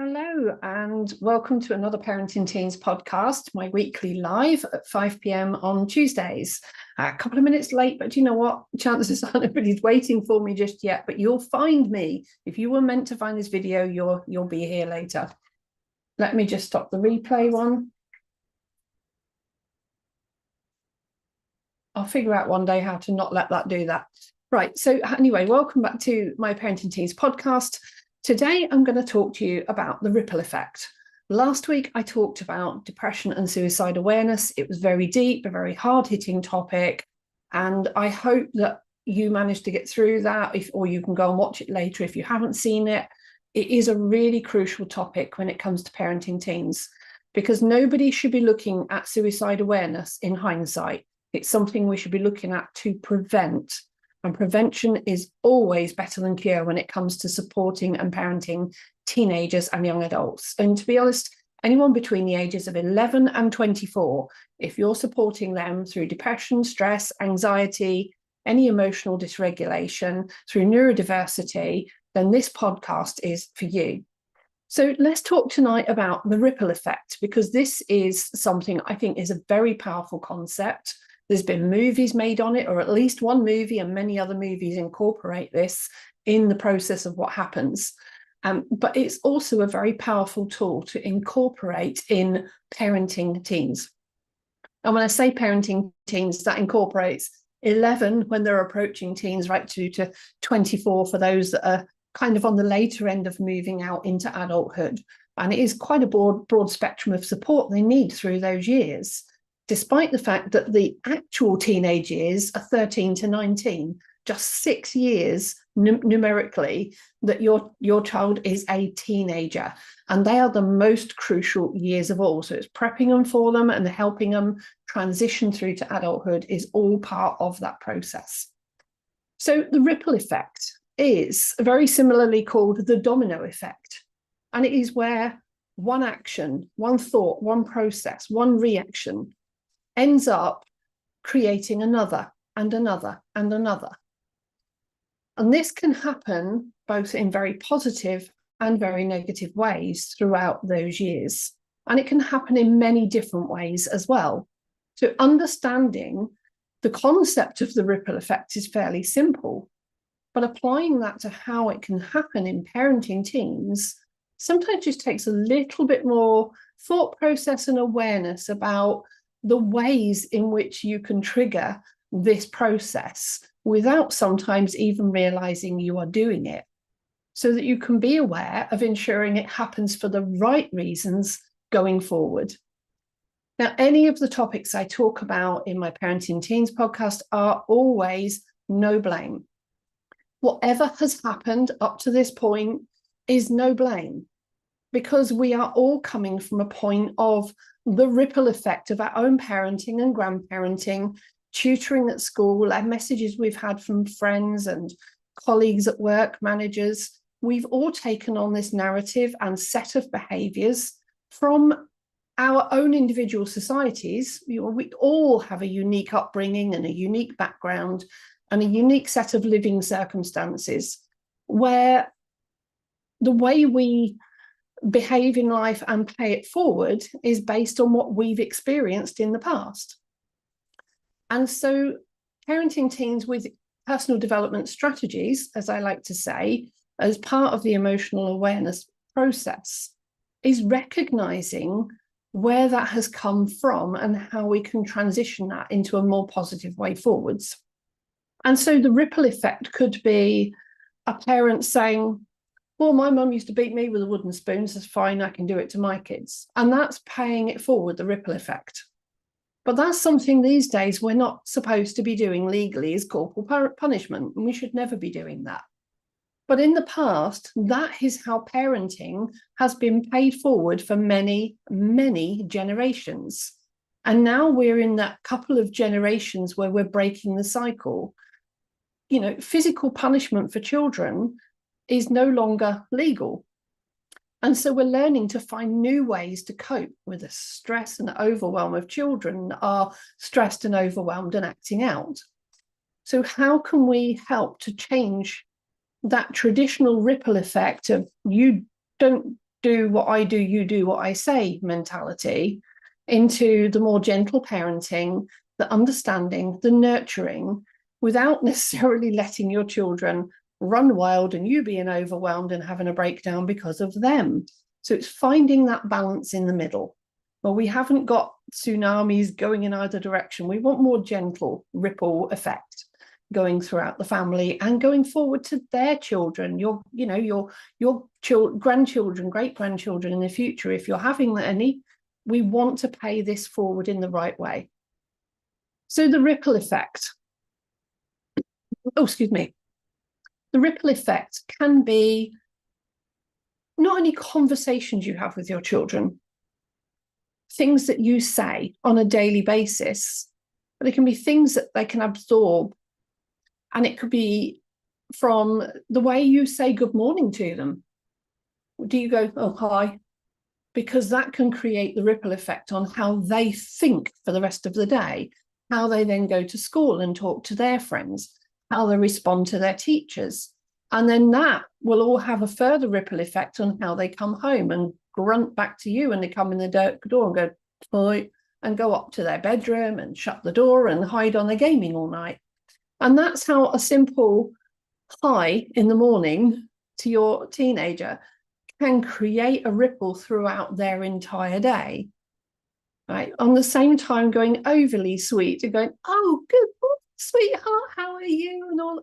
Hello and welcome to another Parenting Teens podcast, my weekly live at 5 p.m. on Tuesdays. A couple of minutes late, but you know what? Chances are nobody's waiting for me just yet, but you'll find me. If you were meant to find this video, you'll be here later. Let me just stop the replay one. I'll figure out one day how to not let that do that. Right, so anyway, welcome back to my Parenting Teens podcast. Today, I'm going to talk to you about the ripple effect. Last week, I talked about depression and suicide awareness. It was very deep, a very hard-hitting topic, and I hope that you managed to get through that, or you can go and watch it later if you haven't seen it. It is a really crucial topic when it comes to parenting teens, because nobody should be looking at suicide awareness in hindsight. It's something we should be looking at to prevent. And prevention is always better than cure when it comes to supporting and parenting teenagers and young adults. And to be honest, anyone between the ages of 11 and 24, if you're supporting them through depression, stress, anxiety, any emotional dysregulation, through neurodiversity, then this podcast is for you. So let's talk tonight about the ripple effect, because this is something I think is a very powerful concept. There's been movies made on it, or at least one movie, and many other movies incorporate this in the process of what happens. But it's also a very powerful tool to incorporate in parenting teens. And when I say parenting teens, that incorporates 11 when they're approaching teens, right to 24 for those that are kind of on the later end of moving out into adulthood. And it is quite a broad spectrum of support they need through those years, despite the fact that the actual teenage years are 13 to 19, just 6 years numerically that your child is a teenager. And they are the most crucial years of all. So it's prepping them for them and helping them transition through to adulthood is all part of that process. So the ripple effect is very similarly called the domino effect. And it is where one action, one thought, one process, one reaction ends up creating another and another and another. And this can happen both in very positive and very negative ways throughout those years. And it can happen in many different ways as well. So understanding the concept of the ripple effect is fairly simple, but applying that to how it can happen in parenting teens sometimes just takes a little bit more thought process and awareness about the ways in which you can trigger this process without sometimes even realizing you are doing it, so that you can be aware of ensuring it happens for the right reasons going forward. Now, any of the topics I talk about in my Parenting Teens podcast are always no blame. Whatever has happened up to this point is no blame, because we are all coming from a point of the ripple effect of our own parenting and grandparenting, tutoring at school, and messages we've had from friends and colleagues at work, managers. We've all taken on this narrative and set of behaviours from our own individual societies. We all have a unique upbringing and a unique background and a unique set of living circumstances, where the way we behave in life and pay it forward is based on what we've experienced in the past. And so parenting teens with personal development strategies, as I like to say, as part of the emotional awareness process, is recognizing where that has come from and how we can transition that into a more positive way forwards. And so the ripple effect could be a parent saying, well, my mum used to beat me with a wooden spoon, so it's fine, I can do it to my kids. And that's paying it forward, the ripple effect. But that's something these days we're not supposed to be doing legally as corporal punishment, and we should never be doing that. But in the past, that is how parenting has been paid forward for many, many generations. And now we're in that couple of generations where we're breaking the cycle. You know, physical punishment for children is no longer legal. And so we're learning to find new ways to cope with the stress and overwhelm of children that are stressed and overwhelmed and acting out. So how can we help to change that traditional ripple effect of you don't do what I do, you do what I say mentality, into the more gentle parenting, the understanding, the nurturing, without necessarily letting your children run wild and you being overwhelmed and having a breakdown because of them. So it's finding that balance in the middle. Well, we haven't got tsunamis going in either direction. We want more gentle ripple effect going throughout the family and going forward to their children, your grandchildren, great grandchildren in the future. If you're having any, we want to pay this forward in the right way. So the ripple effect. Oh, excuse me. The ripple effect can be not only conversations you have with your children, things that you say on a daily basis, but it can be things that they can absorb. And it could be from the way you say good morning to them. Do you go, oh, hi? Because that can create the ripple effect on how they think for the rest of the day, how they then go to school and talk to their friends, how they respond to their teachers. And then that will all have a further ripple effect on how they come home and grunt back to you when they come in the door and go, hi, and go up to their bedroom and shut the door and hide on their gaming all night. And that's how a simple hi in the morning to your teenager can create a ripple throughout their entire day. Right? On the same time, going overly sweet and going, oh, good morning, sweetheart, how are you? And all,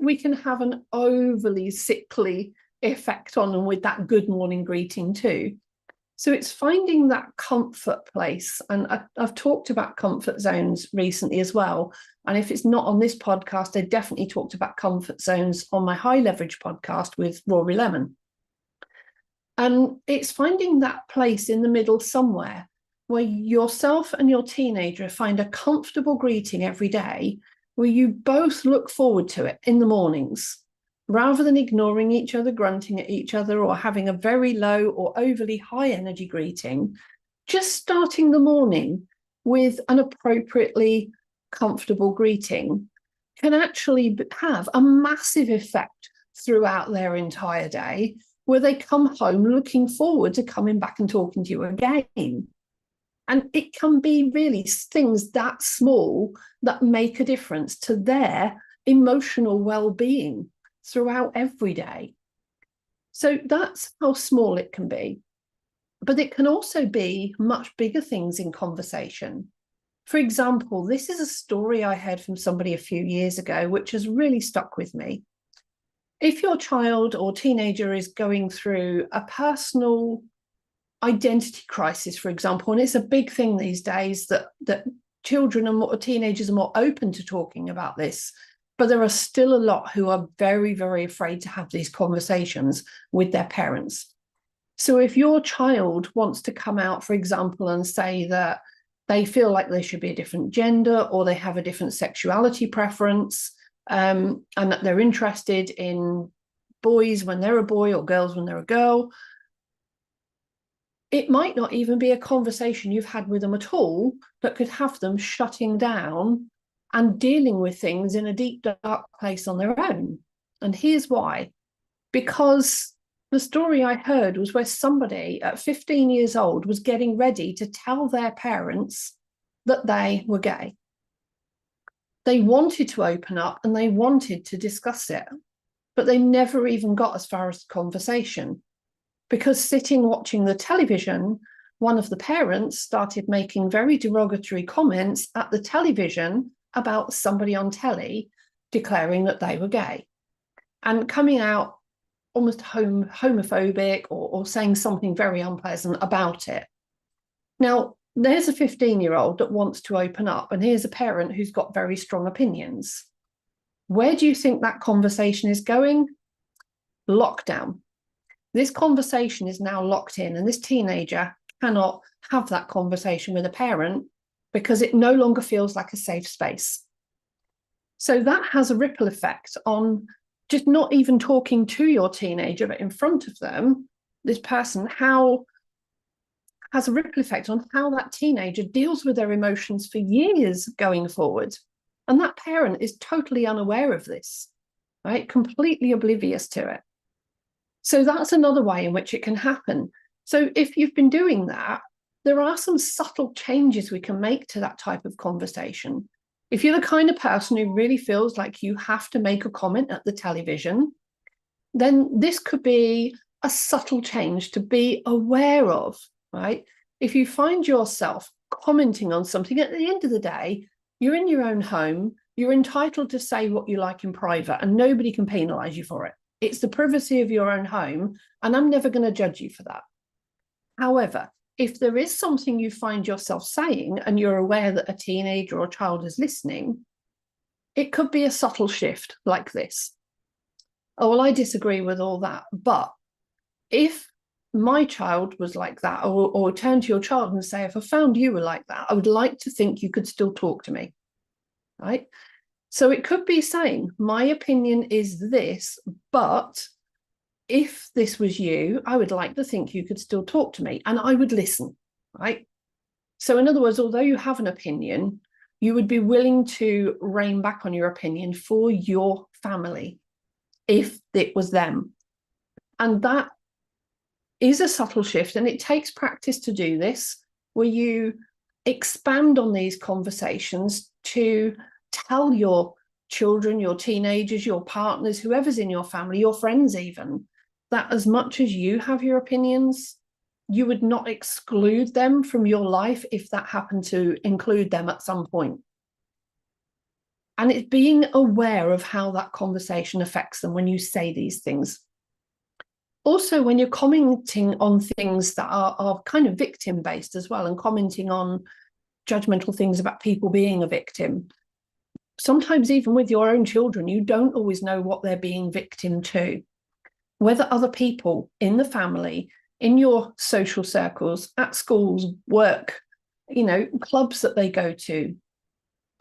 we can have an overly sickly effect on them with that good morning greeting too. So it's finding that comfort place. And I've talked about comfort zones recently as well. And if it's not on this podcast, I definitely talked about comfort zones on my High Leverage podcast with Rory Lemon. And it's finding that place in the middle somewhere where yourself and your teenager find a comfortable greeting every day, where you both look forward to it in the mornings, rather than ignoring each other, grunting at each other, or having a very low or overly high energy greeting. Just starting the morning with an appropriately comfortable greeting can actually have a massive effect throughout their entire day, where they come home looking forward to coming back and talking to you again. And it can be really things that small that make a difference to their emotional well-being throughout every day. So that's how small it can be. But it can also be much bigger things in conversation. For example, this is a story I heard from somebody a few years ago, which has really stuck with me. If your child or teenager is going through a personal identity crisis, for example, and it's a big thing these days that children and teenagers are more open to talking about this, but there are still a lot who are very, very afraid to have these conversations with their parents. So if your child wants to come out, for example, and say that they feel like they should be a different gender, or they have a different sexuality preference, and that they're interested in boys when they're a boy or girls when they're a girl, it might not even be a conversation you've had with them at all that could have them shutting down and dealing with things in a deep, dark place on their own. And here's why. Because the story I heard was where somebody at 15 years old was getting ready to tell their parents that they were gay. They wanted to open up and they wanted to discuss it, but they never even got as far as the conversation. Because sitting watching the television, one of the parents started making very derogatory comments at the television about somebody on telly declaring that they were gay and coming out almost homophobic or saying something very unpleasant about it. Now, there's a 15-year-old that wants to open up, and here's a parent who's got very strong opinions. Where do you think that conversation is going? Lockdown. This conversation is now locked in, and this teenager cannot have that conversation with a parent because it no longer feels like a safe space. So that has a ripple effect on just not even talking to your teenager, but in front of them, this person, how has a ripple effect on how that teenager deals with their emotions for years going forward. And that parent is totally unaware of this, right? Completely oblivious to it. So that's another way in which it can happen. So if you've been doing that, there are some subtle changes we can make to that type of conversation. If you're the kind of person who really feels like you have to make a comment at the television, then this could be a subtle change to be aware of, right? If you find yourself commenting on something, at the end of the day, you're in your own home, you're entitled to say what you like in private, and nobody can penalize you for it. It's the privacy of your own home, and I'm never going to judge you for that. However, if there is something you find yourself saying and you're aware that a teenager or child is listening, it could be a subtle shift like this. Oh, well, I disagree with all that. But if my child was like that, or turn to your child and say, if I found you were like that, I would like to think you could still talk to me, right? So it could be saying, my opinion is this, but if this was you, I would like to think you could still talk to me and I would listen, right? So in other words, although you have an opinion, you would be willing to rein back on your opinion for your family if it was them. And that is a subtle shift, and it takes practice to do this, where you expand on these conversations to tell your children, your teenagers, your partners, whoever's in your family, your friends even, that as much as you have your opinions, you would not exclude them from your life if that happened to include them at some point. And it's being aware of how that conversation affects them when you say these things. Also, when you're commenting on things that are kind of victim-based as well, and commenting on judgmental things about people being a victim, sometimes even with your own children, you don't always know what they're being victim to. Whether other people in the family, in your social circles, at schools, work, clubs that they go to,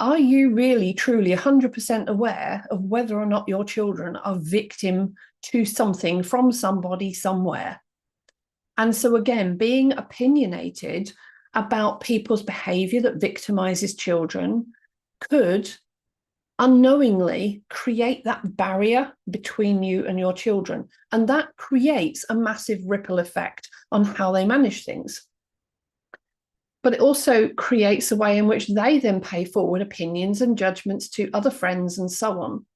are you really truly 100% aware of whether or not your children are victim to something from somebody somewhere? And so again, being opinionated about people's behavior that victimizes children could unknowingly create that barrier between you and your children. And that creates a massive ripple effect on how they manage things. But it also creates a way in which they then pay forward opinions and judgments to other friends and so on.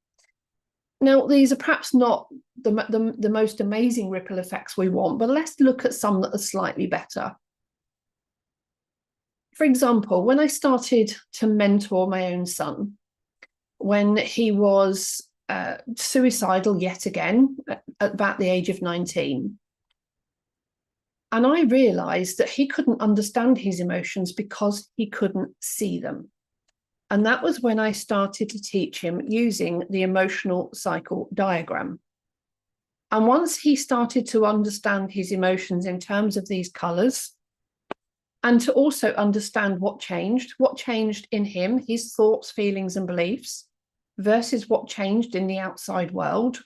Now, these are perhaps not the most amazing ripple effects we want, but let's look at some that are slightly better. For example, when I started to mentor my own son, when he was suicidal yet again at about the age of 19, and I realized that he couldn't understand his emotions because he couldn't see them. And that was when I started to teach him using the emotional cycle diagram. And once he started to understand his emotions in terms of these colors, and to also understand what changed in him, his thoughts, feelings, and beliefs, versus what changed in the outside world,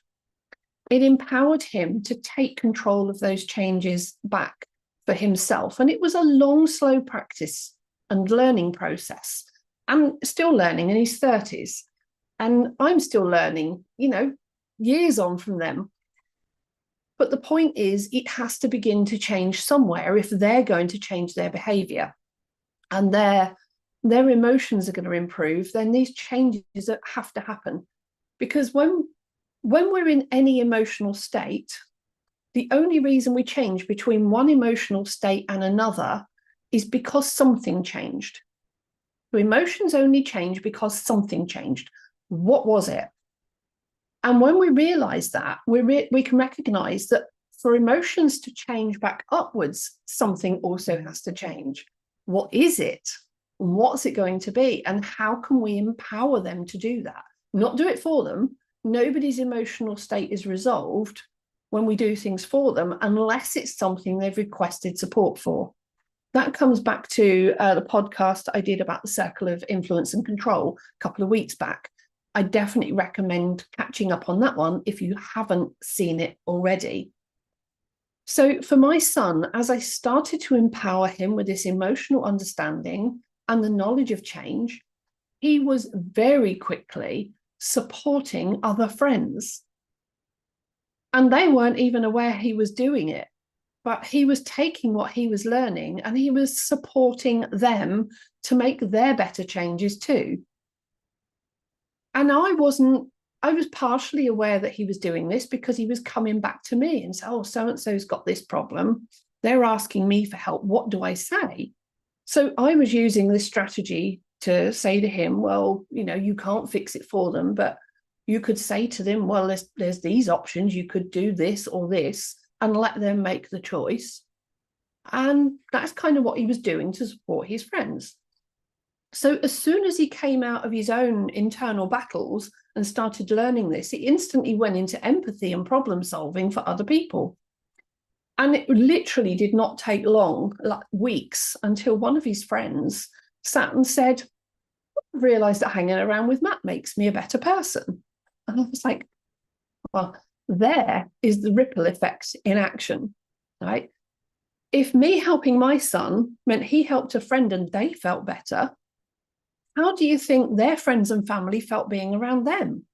it empowered him to take control of those changes back for himself. And it was a long, slow practice and learning process. I'm still learning in his 30s, and I'm still learning, years on from them. But the point is, it has to begin to change somewhere if they're going to change their behavior and their emotions are going to improve. Then these changes have to happen, because when we're in any emotional state, the only reason we change between one emotional state and another is because something changed. So emotions only change because something changed. What was it? And when we realize that, we can recognize that for emotions to change back upwards, something also has to change. What is it? What's it going to be? And how can we empower them to do that? Not do it for them. Nobody's emotional state is resolved when we do things for them, unless it's something they've requested support for. That comes back to the podcast I did about the circle of influence and control a couple of weeks back. I definitely recommend catching up on that one if you haven't seen it already. So for my son, as I started to empower him with this emotional understanding and the knowledge of change, he was very quickly supporting other friends. And they weren't even aware he was doing it, but he was taking what he was learning and he was supporting them to make their better changes too. And I was partially aware that he was doing this because he was coming back to me and said, oh, so-and-so's got this problem. They're asking me for help. What do I say? So I was using this strategy to say to him, well, you can't fix it for them, but you could say to them, well, there's these options. You could do this or this and let them make the choice. And that's kind of what he was doing to support his friends. So as soon as he came out of his own internal battles and started learning this, he instantly went into empathy and problem solving for other people. And it literally did not take long, like weeks, until one of his friends sat and said, I realised that hanging around with Matt makes me a better person. And I was like, well, there is the ripple effect in action, right? If me helping my son meant he helped a friend and they felt better, how do you think their friends and family felt being around them?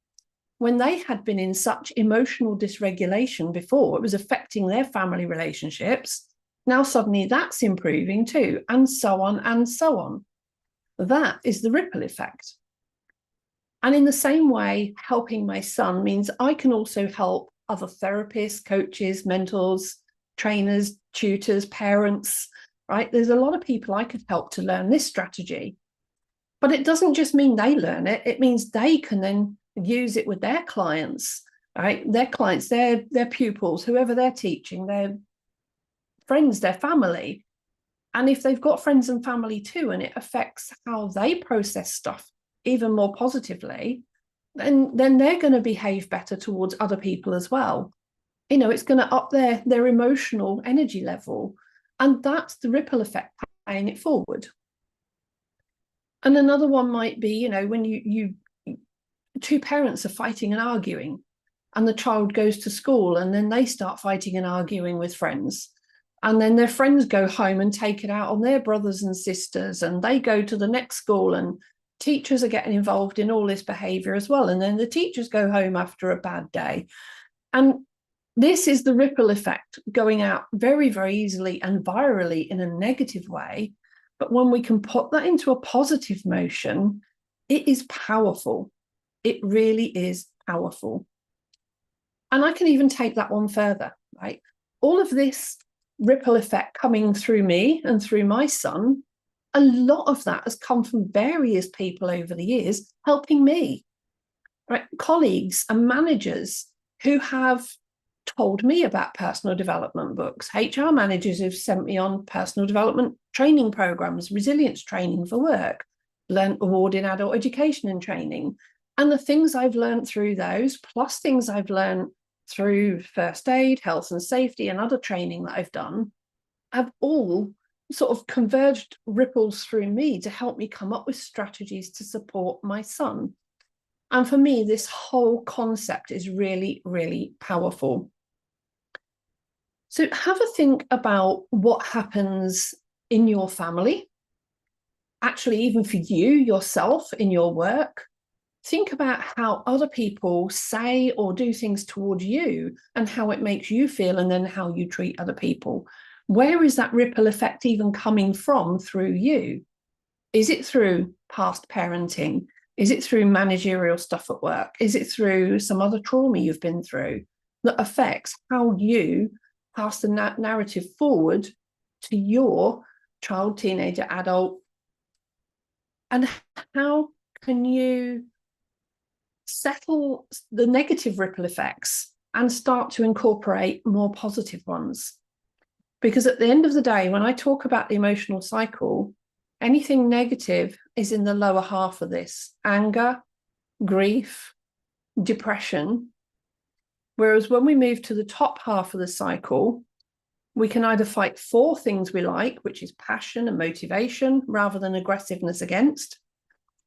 When they had been in such emotional dysregulation before, it was affecting their family relationships. Now suddenly that's improving too, and so on and so on. That is the ripple effect. And in the same way, helping my son means I can also help other therapists, coaches, mentors, trainers, tutors, parents, right? There's a lot of people I could help to learn this strategy. But it doesn't just mean they learn it. It means they can then use it with their clients, right? Their clients, their pupils, whoever they're teaching, their friends, their family. And if they've got friends and family too, and it affects how they process stuff even more positively, then they're going to behave better towards other people as well. It's going to up their emotional energy level. And that's the ripple effect, paying it forward. And another one might be, when you two parents are fighting and arguing, and the child goes to school and then they start fighting and arguing with friends. And then their friends go home and take it out on their brothers and sisters, and they go to the next school, and teachers are getting involved in all this behavior as well. And then the teachers go home after a bad day. And this is the ripple effect going out very, very easily and virally in a negative way. But when we can put that into a positive motion, it is powerful. It really is powerful. And I can even take that one further, right? All of this ripple effect coming through me and through my son, a lot of that has come from various people over the years helping me, right? Colleagues and managers who have told me about personal development books, HR managers who've sent me on personal development training programs, resilience training for work, learned award in adult education and training. And the things I've learned through those, plus things I've learned through first aid, health and safety, and other training that I've done, have all sort of converged ripples through me to help me come up with strategies to support my son. And for me, this whole concept is really, really powerful. So have a think about what happens in your family, actually, even for you yourself in your work. Think about how other people say or do things towards you and how it makes you feel, and then how you treat other people. Where is that ripple effect even coming from through you? Is it through past parenting? Is it through managerial stuff at work? Is it through some other trauma you've been through that affects how you pass the narrative forward to your child, teenager, adult? And how can you settle the negative ripple effects and start to incorporate more positive ones? Because at the end of the day, when I talk about the emotional cycle, anything negative is in the lower half of this: anger, grief, depression. Whereas when we move to the top half of the cycle, we can either fight for things we like, which is passion and motivation, rather than aggressiveness against,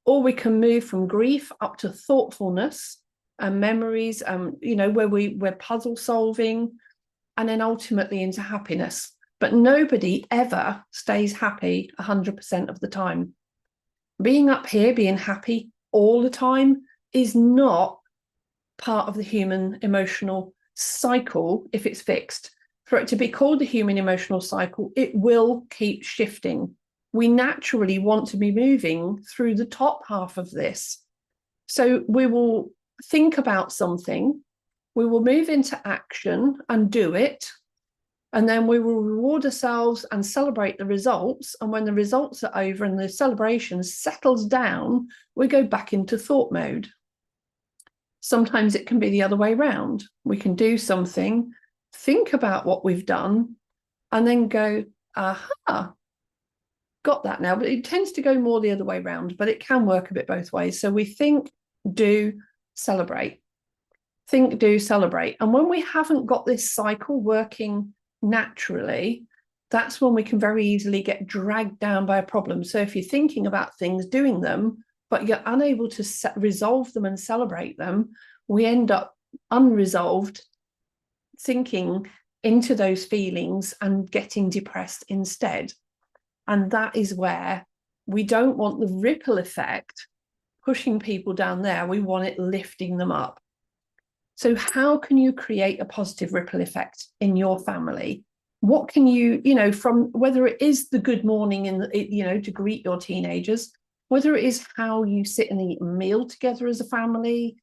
or we can move from grief up to thoughtfulness and memories, where we're puzzle solving, and then ultimately into happiness. But nobody ever stays happy 100% of the time. Being up here, being happy all the time is not part of the human emotional cycle, if it's fixed, for it to be called the human emotional cycle, it will keep shifting. We naturally want to be moving through the top half of this. So we will think about something, we will move into action and do it, and then we will reward ourselves and celebrate the results. And when the results are over and the celebration settles down, we go back into thought mode. Sometimes it can be the other way around. We can do something, think about what we've done, and then go, aha, got that now. But it tends to go more the other way around, but it can work a bit both ways. So we think, do, celebrate. Think, do, celebrate. And when we haven't got this cycle working naturally, that's when we can very easily get dragged down by a problem. So if you're thinking about things, doing them, but you're unable to resolve them and celebrate them, we end up unresolved, thinking into those feelings and getting depressed instead. And that is where we don't want the ripple effect pushing people down there. We want it lifting them up. So how can you create a positive ripple effect in your family? What can you, from whether it is the good morning to greet your teenagers, whether it is how you sit and eat a meal together as a family,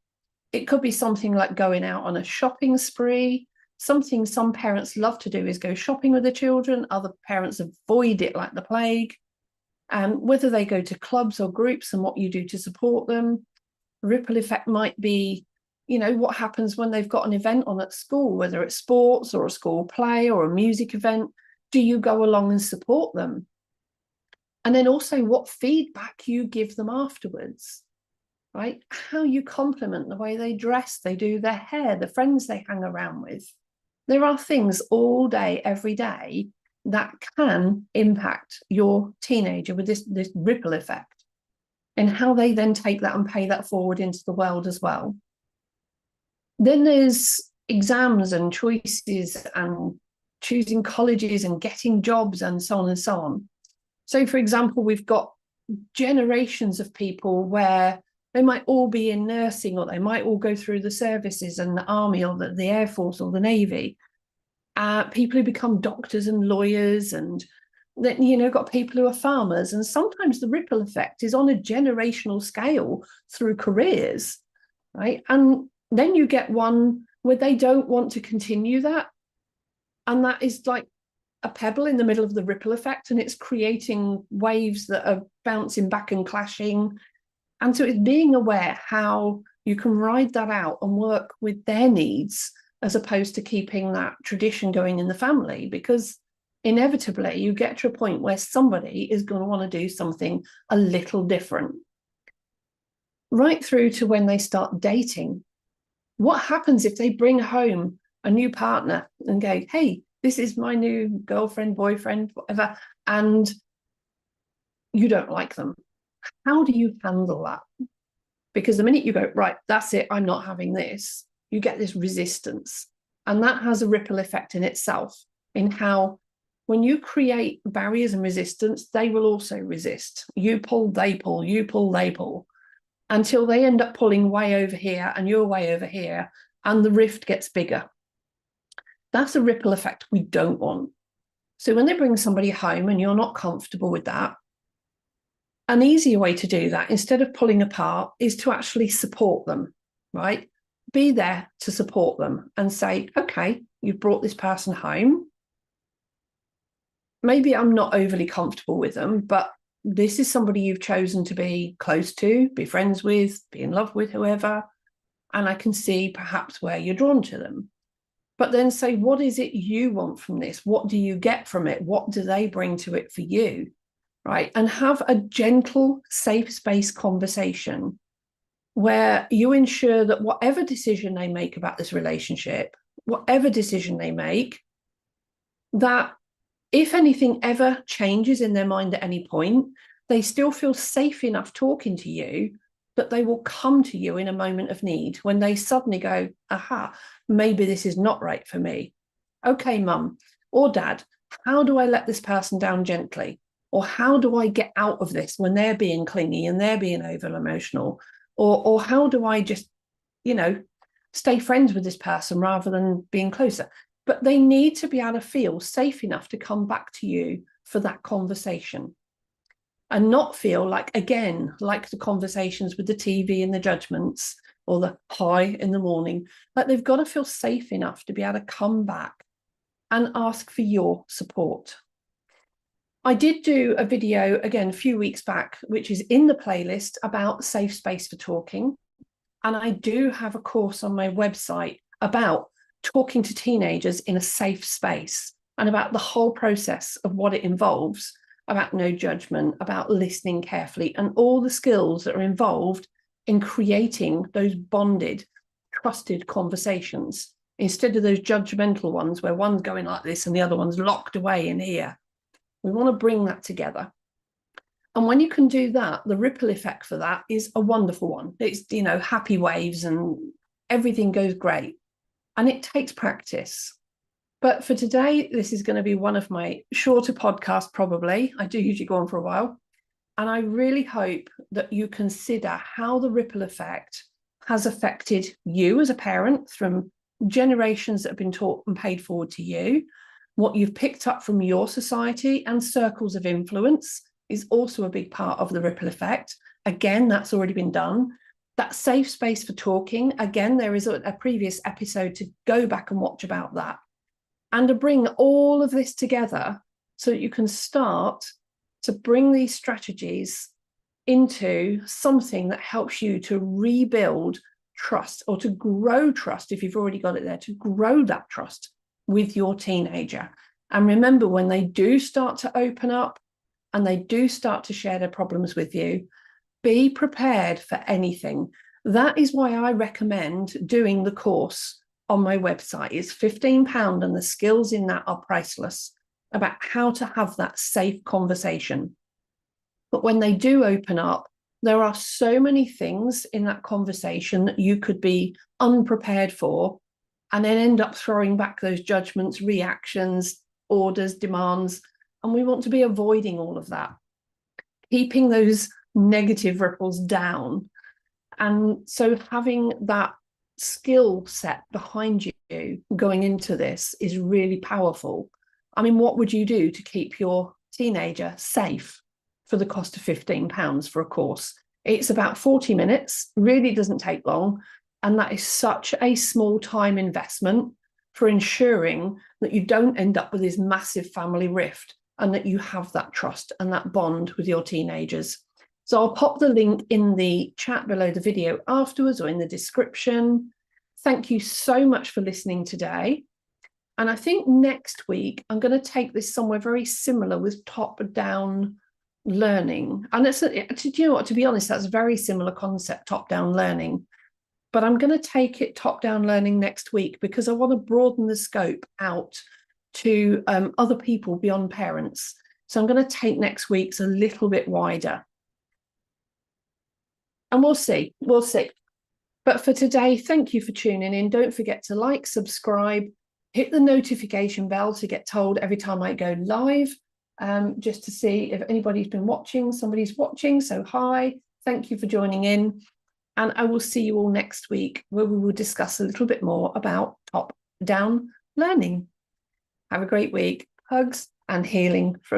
it could be something like going out on a shopping spree. Something some parents love to do is go shopping with their children. Other parents avoid it like the plague. Whether they go to clubs or groups and what you do to support them. Ripple effect might be, what happens when they've got an event on at school, whether it's sports or a school play or a music event. Do you go along and support them? And then also what feedback you give them afterwards, right? How you compliment the way they dress, they do their hair, the friends they hang around with. There are things all day, every day that can impact your teenager with this ripple effect, and how they then take that and pay that forward into the world as well. Then there's exams and choices and choosing colleges and getting jobs and so on and so on. So, for example, we've got generations of people where they might all be in nursing, or they might all go through the services and the army or the Air Force or the Navy. People who become doctors and lawyers, and then, got people who are farmers. And sometimes the ripple effect is on a generational scale through careers, right? And then you get one where they don't want to continue that. And that is like a pebble in the middle of the ripple effect, and it's creating waves that are bouncing back and clashing. And so it's being aware how you can ride that out and work with their needs, as opposed to keeping that tradition going in the family, because inevitably you get to a point where somebody is going to want to do something a little different. Right through to when they start dating. What happens if they bring home a new partner and go, hey, this is my new girlfriend, boyfriend, whatever, and you don't like them? How do you handle that? Because the minute you go, right, that's it, I'm not having this, you get this resistance. And that has a ripple effect in itself, in how when you create barriers and resistance, they will also resist. You pull, they pull, you pull, they pull, until they end up pulling way over here and you're way over here, and the rift gets bigger. That's a ripple effect we don't want. So when they bring somebody home and you're not comfortable with that, an easier way to do that, instead of pulling apart, is to actually support them, right? Be there to support them and say, okay, you've brought this person home. Maybe I'm not overly comfortable with them, but this is somebody you've chosen to be close to, be friends with, be in love with, whoever. And I can see perhaps where you're drawn to them. But then say, what is it you want from this? What do you get from it? What do they bring to it for you? Right? And have a gentle, safe space conversation where you ensure that whatever decision they make about this relationship, whatever decision they make, that if anything ever changes in their mind at any point, they still feel safe enough talking to you that they will come to you in a moment of need, when they suddenly go, aha, maybe this is not right for me. Okay, mum or dad, how do I let this person down gently? Or how do I get out of this when they're being clingy and they're being over emotional? Or how do I just, stay friends with this person rather than being closer. But they need to be able to feel safe enough to come back to you for that conversation and not feel like, again, like the conversations with the TV and the judgments or the hi in the morning, like they've got to feel safe enough to be able to come back and ask for your support. I did do a video again a few weeks back, which is in the playlist, about safe space for talking. And I do have a course on my website about talking to teenagers in a safe space and about the whole process of what it involves, about no judgment, about listening carefully, and all the skills that are involved in creating those bonded, trusted conversations instead of those judgmental ones where one's going like this and the other one's locked away in here. We want to bring that together. And when you can do that, the ripple effect for that is a wonderful one. It's, happy waves and everything goes great. And it takes practice. But for today, this is going to be one of my shorter podcasts, probably. I do usually go on for a while. And I really hope that you consider how the ripple effect has affected you as a parent from generations that have been taught and paid forward to you. What you've picked up from your society and circles of influence is also a big part of the ripple effect. Again, that's already been done. That safe space for talking, again, there is a previous episode to go back and watch about that. And to bring all of this together so that you can start to bring these strategies into something that helps you to rebuild trust or to grow trust, if you've already got it there, to grow that trust with your teenager. And remember, when they do start to open up and they do start to share their problems with you, be prepared for anything. That is why I recommend doing the course on my website. It's £15 and the skills in that are priceless, about how to have that safe conversation. But when they do open up, there are so many things in that conversation that you could be unprepared for and then end up throwing back those judgments, reactions, orders, demands. And we want to be avoiding all of that, keeping those negative ripples down. And so having that skill set behind you going into this is really powerful. I mean, what would you do to keep your teenager safe for the cost of £15 for a course? It's about 40 minutes, really doesn't take long. And that is such a small time investment for ensuring that you don't end up with this massive family rift and that you have that trust and that bond with your teenagers. So I'll pop the link in the chat below the video afterwards or in the description. Thank you so much for listening today. And I think next week, I'm going to take this somewhere very similar with top-down learning. And it's, to be honest, that's a very similar concept, top-down learning. But I'm going to take it top-down learning next week because I want to broaden the scope out to other people beyond parents. So I'm going to take next week's a little bit wider. And we'll see. But for today, thank you for tuning in. Don't forget to like, subscribe, hit the notification bell to get told every time I go live, just to see if anybody's been watching. Somebody's watching, so hi. Thank you for joining in. And I will see you all next week where we will discuss a little bit more about top-down learning. Have a great week. Hugs and healing from